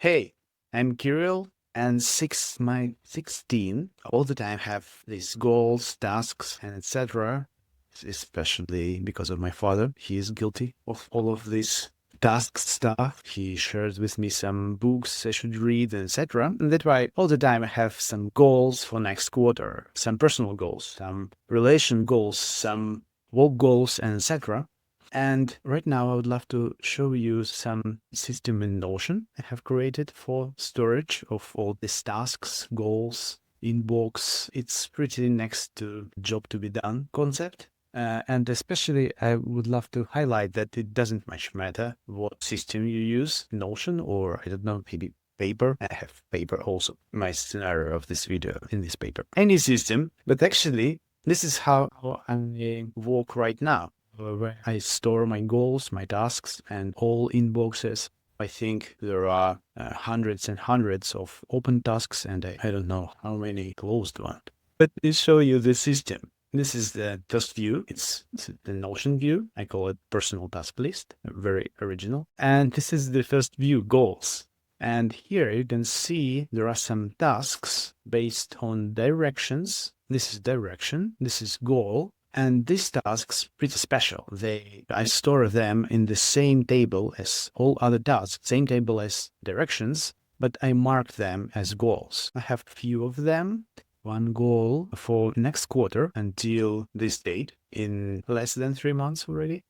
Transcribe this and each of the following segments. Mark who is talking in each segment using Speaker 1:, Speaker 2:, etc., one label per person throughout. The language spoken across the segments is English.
Speaker 1: Hey, I'm Kirill, and my 16 all the time have these goals, tasks, and etc. Especially because of my father. He is guilty of all of this task stuff. He shares with me some books I should read, etc. And that's why all the time I have some goals for next quarter, some personal goals, some relation goals, some work goals, and etc. And right now, I would love to show you some system in Notion I have created for storage of all these tasks, goals, inbox. It's pretty next to job to be done concept. And especially, I would love to highlight that it doesn't much matter what system you use, Notion or I don't know, maybe paper. I have paper also. My scenario of this video in this paper. Any system, but actually, this is how I work right now where I store my goals, my tasks, and all inboxes. I think there are hundreds and hundreds of open tasks, and I don't know how many closed ones. But to show you the system, this is the first view. It's the Notion view. I call it personal task list, very original. And this is the first view, goals. And here you can see there are some tasks based on directions. This is direction, this is goal, and these tasks pretty special. I store them in the same table as all other tasks, same table as directions, but I mark them as goals. I have a few of them. One goal for next quarter until this date in less than 3 months already.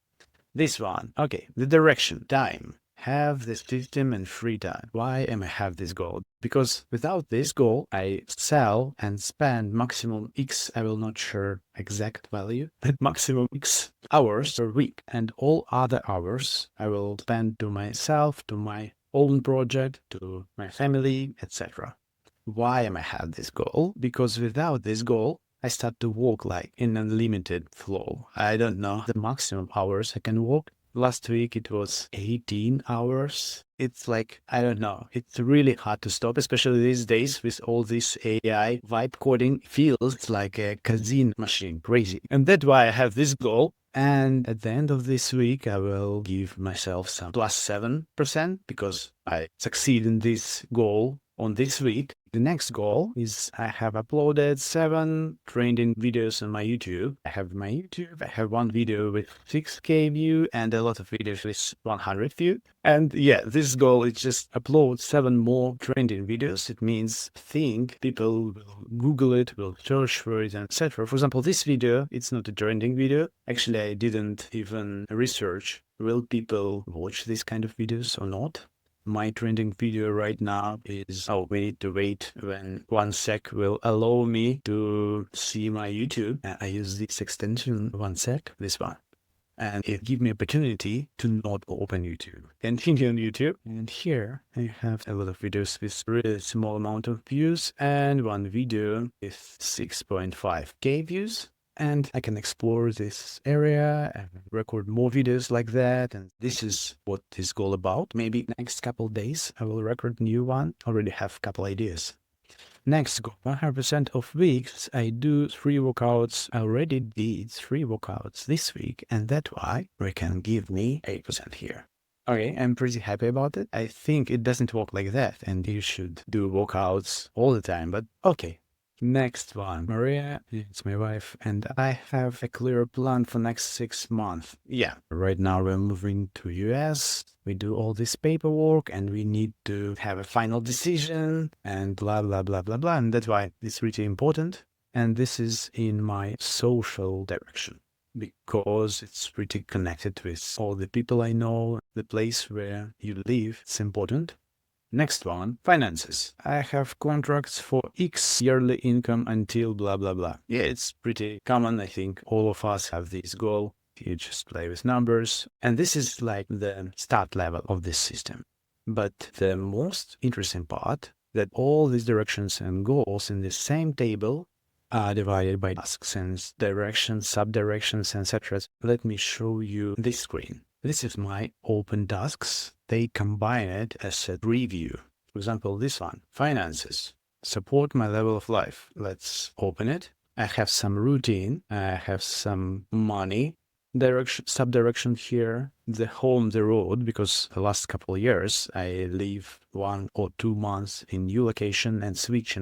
Speaker 1: This one, okay, the direction, time. Have this system and free time. Why am I have this goal? Because without this goal, I sell and spend maximum X, I will not share exact value, but maximum X hours per week. And all other hours I will spend to myself, to my own project, to my family, etc. Why am I have this goal? Because without this goal, I start to walk like in unlimited flow. I don't know the maximum hours I can walk. Last week it was 18 hours. It's like, I don't know. It's really hard to stop, especially these days with all this AI vibe coding. Feels like a casino machine, crazy. And that's why I have this goal. And at the end of this week, I will give myself some plus 7% because I succeed in this goal on this week. The next goal is I have uploaded 7 trending videos on my YouTube. I have one video with 6K view and a lot of videos with 100 view. And yeah, this goal is just upload 7 more trending videos. It means think people will Google it, will search for it, etc. For example, this video, it's not a trending video. Actually, I didn't even research will people watch this kind of videos or not. My trending video right now is, oh, we need to wait when 1sec will allow me to see my YouTube. I use this extension 1sec, this one. And it gives me opportunity to not open YouTube. Continue on YouTube. And here I have a lot of videos with really small amount of views and one video with 6.5K views. And I can explore this area and record more videos like that. And this is what this goal about. Maybe next couple days I will record new one. Already have a couple ideas. Next goal, 100% of weeks I do 3 workouts. I already did 3 workouts this week, and that's why they can give me 8% here. Okay, I'm pretty happy about it. I think it doesn't work like that, and you should do workouts all the time, but okay. Next one, Maria, it's my wife, and I have a clear plan for next 6 months. Yeah, right now we're moving to US. We do all this paperwork and we need to have a final decision and blah, blah, blah, blah, blah. And that's why it's really important. And this is in my social direction because it's pretty connected with all the people I know, the place where you live. It's important. Next one, finances. I have contracts for X yearly income until blah, blah, blah. Yeah, it's pretty common. I think all of us have this goal. You just play with numbers. And this is like the start level of this system. But the most interesting part that all these directions and goals in the same table are divided by tasks and directions, subdirections, etc. Let me show you this screen. This is my open tasks. They combine it as a review. For example, this one, finances, support my level of life. Let's open it. I have some routine. I have some money. direction, subdirection here, the home, the road, because the last couple of years I live 1 or 2 months in new location and switch,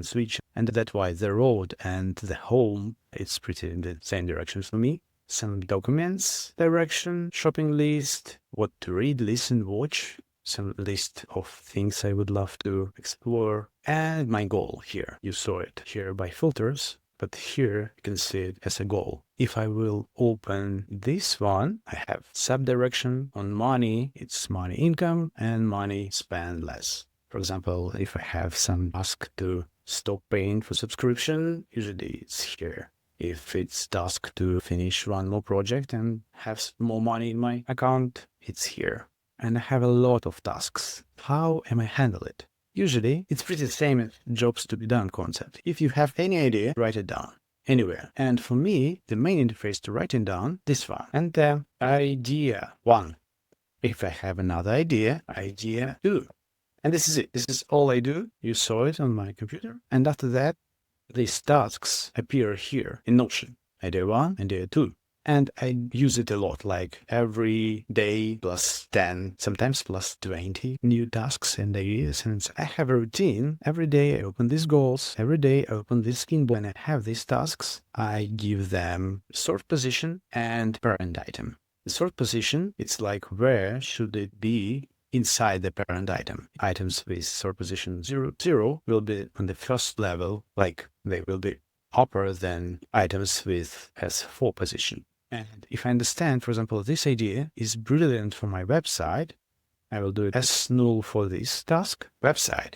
Speaker 1: and that's why the road and the home, it's pretty in the same direction for me. Some documents, direction, shopping list, what to read, listen, watch, some list of things I would love to explore, and my goal here. You saw it here by filters, but here you can see it as a goal. If I will open this one, I have subdirection on money, it's money income and money spend less. For example, if I have some task to stop paying for subscription, usually it's here. If it's task to finish one more project and have more money in my account, it's here. And I have a lot of tasks. How am I handle it? Usually, it's pretty the same as jobs to be done concept. If you have any idea, write it down anywhere. And for me, the main interface to writing down, this one. And idea 1. If I have another idea, idea 2. And this is it. This is all I do. You saw it on my computer. And after that, these tasks appear here in Notion. Idea 1, idea 2. And I use it a lot, like every day plus 10, sometimes plus 20 new tasks and ideas. And I have a routine. Every day I open these goals. Every day I open this skin. When I have these tasks, I give them sort position and parent item. The sort position, it's like where should it be inside the parent item. Items with sort position 0, 0 will be on the first level, like they will be upper than items with S4 position. And if I understand, for example, this idea is brilliant for my website, I will do it as null for this task, website.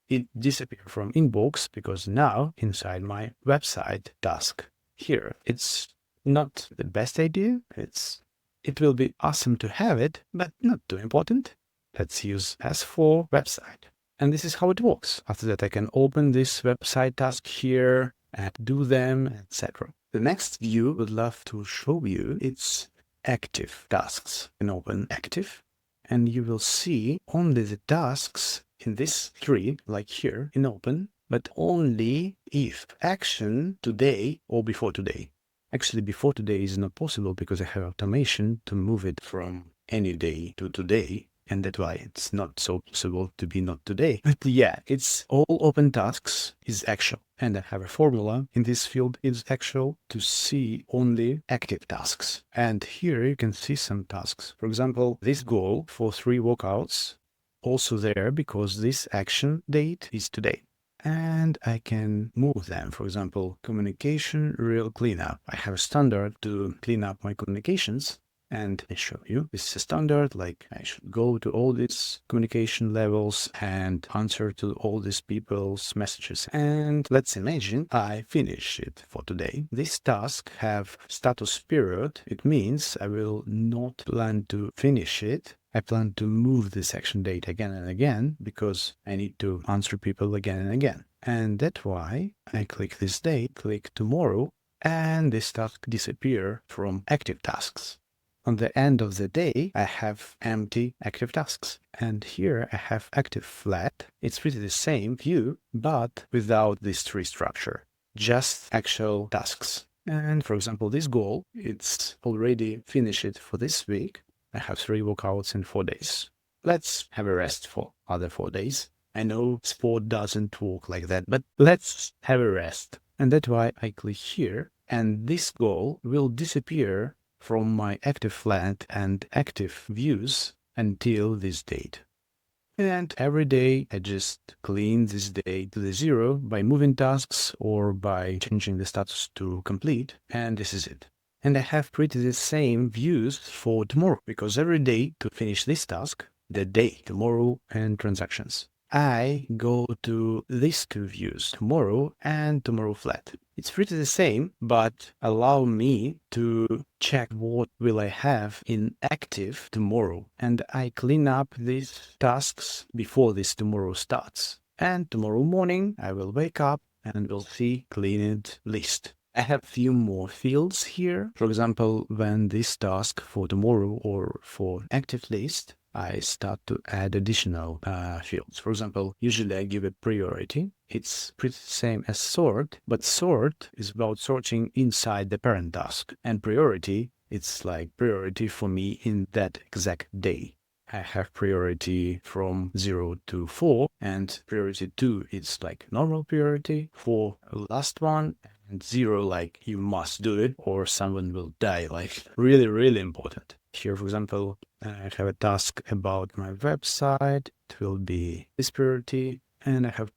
Speaker 1: It disappears from inbox because now inside my website task here, it's not the best idea. It will be awesome to have it, but not too important. Let's use S4 website. And this is how it works. After that, I can open this website task here and do them, etc. The next view would love to show you, it's active tasks. You can open active and you will see only the tasks in this tree, like here in open, but only if action today or before today. Actually, before today is not possible because I have automation to move it from any day to today. And that's why it's not so possible to be not today. But yeah, it's all open tasks is actual. And I have a formula in this field is actual to see only active tasks. And here you can see some tasks. For example, this goal for 3 workouts also there because this action date is today. And I can move them. For example, communication real cleanup. I have a standard to clean up my communications. And I show you, this is a standard, like I should go to all these communication levels and answer to all these people's messages. And let's imagine I finish it for today. This task have status period. It means I will not plan to finish it. I plan to move this action date again and again because I need to answer people again and again. And that's why I click this date, click tomorrow, and this task disappear from active tasks. On the end of the day, I have empty active tasks. And here I have active flat. It's pretty the same view, but without this tree structure, just actual tasks. And for example, this goal, it's already finished for this week. I have 3 workouts in 4 days. Let's have a rest for other 4 days. I know sport doesn't work like that, but let's have a rest. And that's why I click here, and this goal will disappear from my active flat and active views until this date. And every day I just clean this day to the 0 by moving tasks or by changing the status to complete, and this is it. And I have pretty the same views for tomorrow, because every day to finish this task, the day, tomorrow, and transactions, I go to these 2 views, tomorrow and tomorrow flat. It's pretty the same, but allow me to check what will I have in active tomorrow. And I clean up these tasks before this tomorrow starts. And tomorrow morning, I will wake up and will see cleaned list. I have few more fields here. For example, when this task for tomorrow or for active list, I start to add additional fields. For example, usually I give a priority. It's pretty the same as sort, but sort is about sorting inside the parent task. And priority it's like priority for me in that exact day. I have priority from 0 to 4, and priority 2 is like normal priority, 4 last one, and 0 like you must do it or someone will die, like really, really important. Here, for example, I have a task about my website. It will be this priority. And I have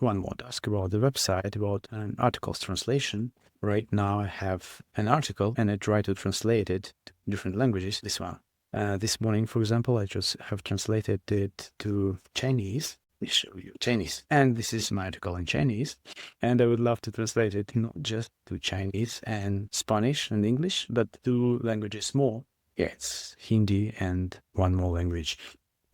Speaker 1: one more task about the website, about an article's translation. Right now I have an article and I try to translate it to different languages. This one. This morning, for example, I just have translated it to Chinese. Let me show you Chinese. And this is my article in Chinese. And I would love to translate it not just to Chinese and Spanish and English, but to languages more. Yeah, it's Hindi and one more language.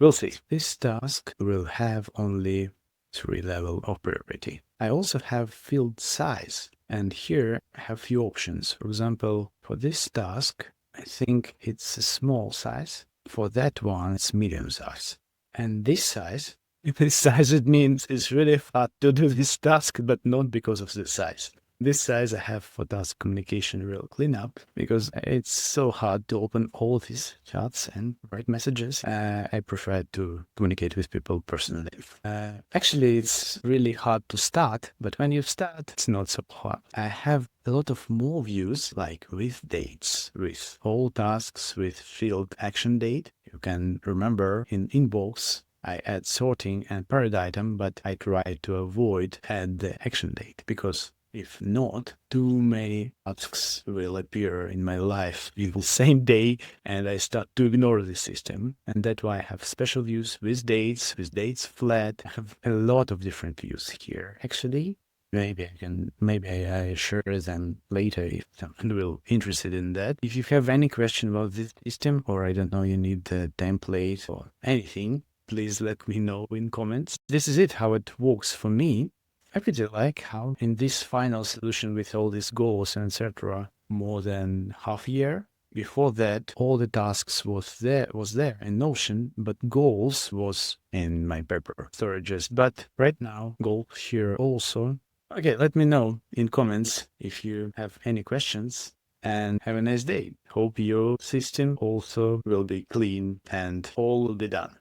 Speaker 1: We'll see. This task will have only 3 levels of priority. I also have field size, and here I have few options. For example, for this task, I think it's a small size. For that one, it's medium size. And this size, it means it's really hard to do this task, but not because of the size. This size I have for task communication real cleanup because it's so hard to open all these chats and write messages. I prefer to communicate with people personally. Actually, it's really hard to start, but when you start, it's not so hard. I have a lot of more views, like with dates, with all tasks, with field action date. You can remember in inbox, I add sorting and parent item, but I try to avoid add the action date because if not, too many tasks will appear in my life in the same day and I start to ignore the system. And that's why I have special views with dates flat. I have a lot of different views here. Actually, maybe I share them later if someone will interested in that. If you have any question about this system, or I don't know, you need the template or anything, please let me know in comments. This is it, how it works for me. I really like how in this final solution with all these goals and etc. more than half a year. Before that, all the tasks was there in Notion, but goals was in my paper storages. But right now, goals here also. Okay, let me know in comments if you have any questions and have a nice day. Hope your system also will be clean and all will be done.